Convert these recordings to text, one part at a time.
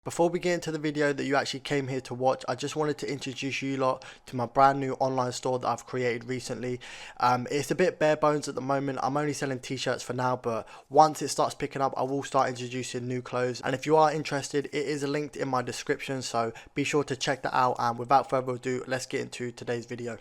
Before we get into the video that you actually came here to watch, I just wanted to introduce you lot to my brand new online store that I've created recently. It's a bit bare bones at the moment. I'm only selling t-shirts for now, but once it starts picking up, I will start introducing new clothes. And if you are interested, it is linked in my description, so be sure to check that out. And without further ado, let's get into today's video.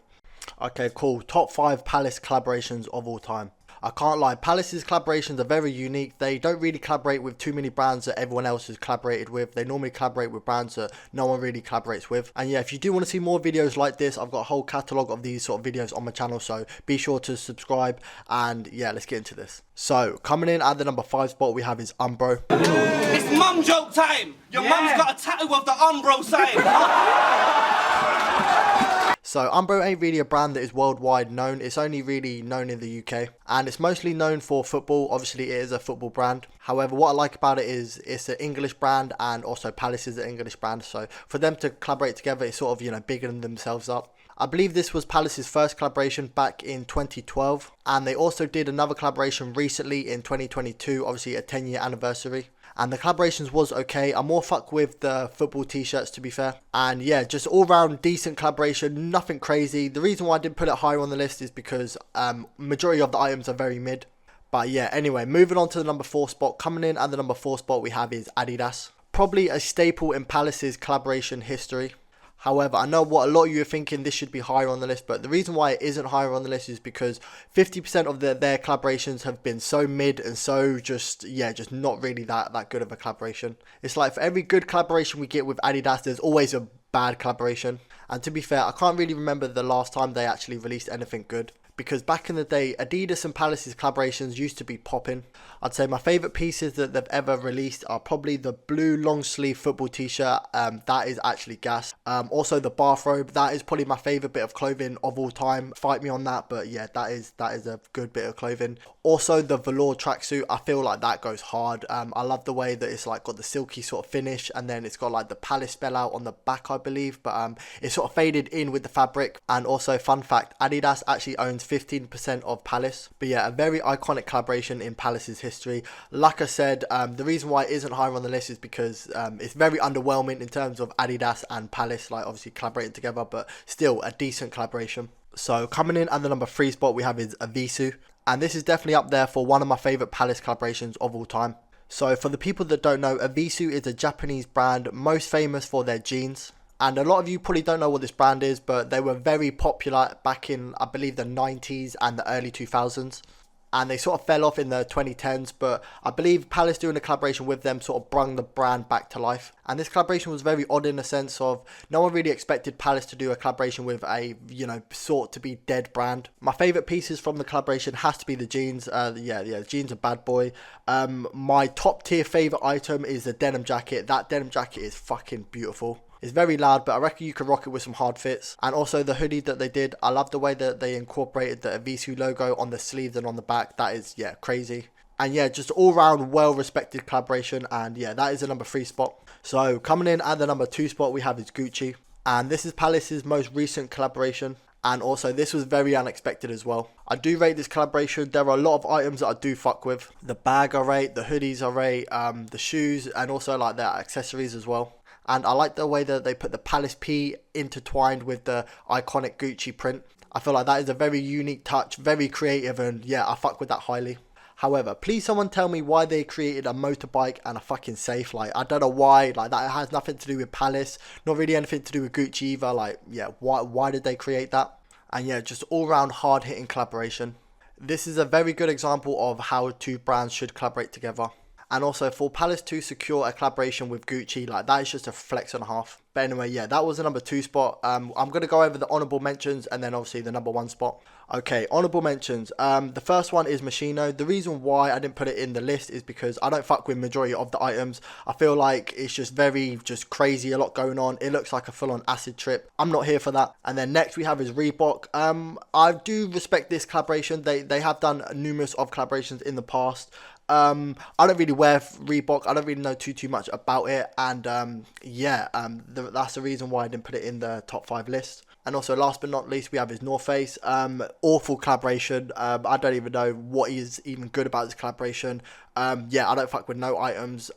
Okay, cool. Top 5 Palace collaborations of all time. I can't lie, Palace's collaborations are very unique. They don't really collaborate with too many brands that everyone else has collaborated with. They normally collaborate with brands that no one really collaborates with. And yeah, if you do want to see more videos like this, I've got a whole catalogue of these sort of videos on my channel, so be sure to subscribe. And yeah, let's get into this. So, coming in at the number 5 spot, we have is Umbro. It's mum joke time! Your mum's got a tattoo of the Umbro sign! So Umbro ain't really a brand that is worldwide known. It's only really known in the UK, and it's mostly known for football. Obviously it is a football brand. However, what I like about it is it's an English brand, and also Palace is an English brand, so for them to collaborate together, it's sort of, you know, bigging themselves up. I believe this was Palace's first collaboration back in 2012, and they also did another collaboration recently in 2022, obviously a 10-year anniversary. And the collaborations was okay. I more fuck with the football t-shirts, to be fair. And yeah, just all round decent collaboration, nothing crazy. The reason why I didn't put it higher on the list is because majority of the items are very mid. But yeah, anyway, moving on to the number 4 spot. Coming in at the number 4 spot, we have is Adidas. Probably a staple in Palace's collaboration history. However, I know what a lot of you are thinking, this should be higher on the list, but the reason why it isn't higher on the list is because 50% of their collaborations have been so mid and so just not really that good of a collaboration. It's like for every good collaboration we get with Adidas, there's always a bad collaboration. And to be fair, I can't really remember the last time they actually released anything good. Because back in the day, Adidas and Palace's collaborations used to be popping. I'd say my favourite pieces that they've ever released are probably the blue long sleeve football t-shirt. That is actually gas. Also the bathrobe, that is probably my favourite bit of clothing of all time. Fight me on that, but yeah, that is a good bit of clothing. Also the velour tracksuit, I feel like that goes hard. I love the way that it's like got the silky sort of finish, and then it's got like the Palace spell out on the back, I believe, but it's sort of faded in with the fabric. And also, fun fact, Adidas actually owns 15% of Palace. But yeah, a very iconic collaboration in Palace's history. Like I said, the reason why it isn't higher on the list is because it's very underwhelming in terms of Adidas and Palace, like obviously collaborating together, but still a decent collaboration. So coming in at the number 3 spot, we have is Evisu, and this is definitely up there for one of my favourite Palace collaborations of all time. So for the people that don't know, Evisu is a Japanese brand most famous for their jeans. And a lot of you probably don't know what this brand is, but they were very popular back in, I believe, the 90s and the early 2000s. And they sort of fell off in the 2010s, but I believe Palace doing a collaboration with them sort of brung the brand back to life. And this collaboration was very odd in the sense of no one really expected Palace to do a collaboration with a, you know, sort to be dead brand. My favourite pieces from the collaboration has to be the jeans. The jeans are bad boy. My top tier favourite item is the denim jacket. That denim jacket is fucking beautiful. It's very loud, but I reckon you could rock it with some hard fits. And also the hoodie that they did, I love the way that they incorporated the Evisu logo on the sleeves and on the back. That is, yeah, crazy. And yeah, just all round well respected collaboration, and yeah, that is the number 3 spot. So coming in at the number 2 spot, we have is Gucci, and this is Palace's most recent collaboration. And also this was very unexpected as well. I do rate this collaboration. There are a lot of items that I do fuck with. The bag I rate, the hoodies I rate, the shoes, and also like their accessories as well. And I like the way that they put the Palace P intertwined with the iconic Gucci print. I feel like that is a very unique touch, very creative, and yeah, I fuck with that highly. However, please someone tell me why they created a motorbike and a fucking safe. Like, I don't know why. Like, that has nothing to do with Palace, not really anything to do with Gucci either. Like, yeah, why did they create that? And yeah, just all round hard hitting collaboration. This is a very good example of how two brands should collaborate together. And also for Palace to secure a collaboration with Gucci, like that is just a flex and a half. But anyway, yeah, that was the number 2 spot. I'm going to go over the honourable mentions and then obviously the number 1 spot. Okay, honourable mentions. The first one is Moschino. The reason why I didn't put it in the list is because I don't fuck with majority of the items. I feel like it's just just crazy, a lot going on. It looks like a full-on acid trip. I'm not here for that. And then next we have is Reebok. I do respect this collaboration. They have done numerous of collaborations in the past. I don't really wear Reebok. I don't really know too much about it, and that's the reason why I didn't put it in the top 5 list. And also, last but not least, we have his North Face. Awful collaboration. I don't even know what is even good about this collaboration. Yeah, I don't fuck with no items.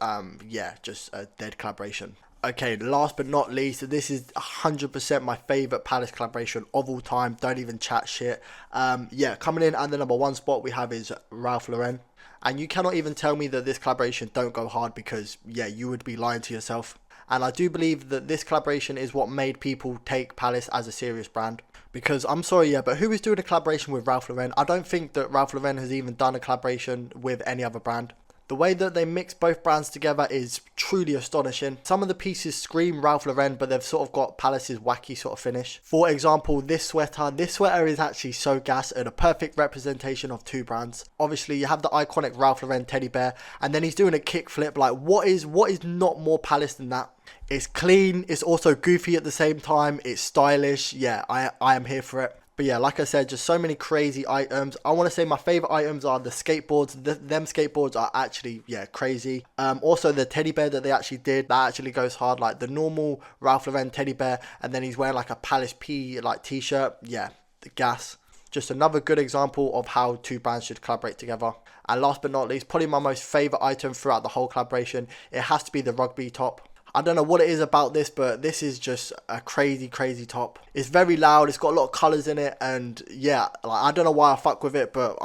Yeah, just a dead collaboration. Okay, last but not least, this is 100% my favourite Palace collaboration of all time. Don't even chat shit. Yeah, coming in at the number 1 spot, we have is Ralph Lauren. And you cannot even tell me that this collaboration don't go hard, because, yeah, you would be lying to yourself. And I do believe that this collaboration is what made people take Palace as a serious brand. Because, I'm sorry, yeah, but who is doing a collaboration with Ralph Lauren? I don't think that Ralph Lauren has even done a collaboration with any other brand. The way that they mix both brands together is truly astonishing. Some of the pieces scream Ralph Lauren, but they've sort of got Palace's wacky sort of finish. For example, this sweater is actually so gas and a perfect representation of 2 brands. Obviously, you have the iconic Ralph Lauren teddy bear, and then he's doing a kickflip. Like, what is not more Palace than that? It's clean, it's also goofy at the same time, it's stylish. Yeah, I am here for it. But yeah, like I said, just so many crazy items. I want to say my favorite items are the skateboards. Them skateboards are actually, yeah, crazy. Also the teddy bear that they actually did, that actually goes hard. Like the normal Ralph Lauren teddy bear, and then he's wearing like a Palace P like t-shirt. Yeah, the gas. Just another good example of how 2 brands should collaborate together. And last but not least, probably my most favorite item throughout the whole collaboration, it has to be the rugby top. I don't know what it is about this, but this is just a crazy, crazy top. It's very loud. It's got a lot of colours in it, and yeah, like, I don't know why I fuck with it, but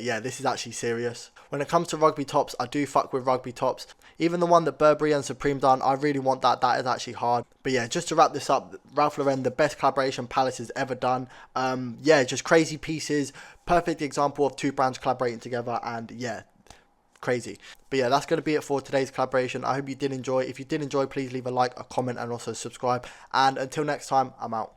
yeah, this is actually serious. When it comes to rugby tops, I do fuck with rugby tops. Even the one that Burberry and Supreme done, I really want that. That is actually hard. But yeah, just to wrap this up, Ralph Lauren, the best collaboration Palace has ever done. Yeah, just crazy pieces. Perfect example of 2 brands collaborating together, and yeah, crazy. But yeah, that's going to be it for today's collaboration. I hope you did enjoy. If you did enjoy, please leave a like, a comment, and also subscribe. And until next time, I'm out.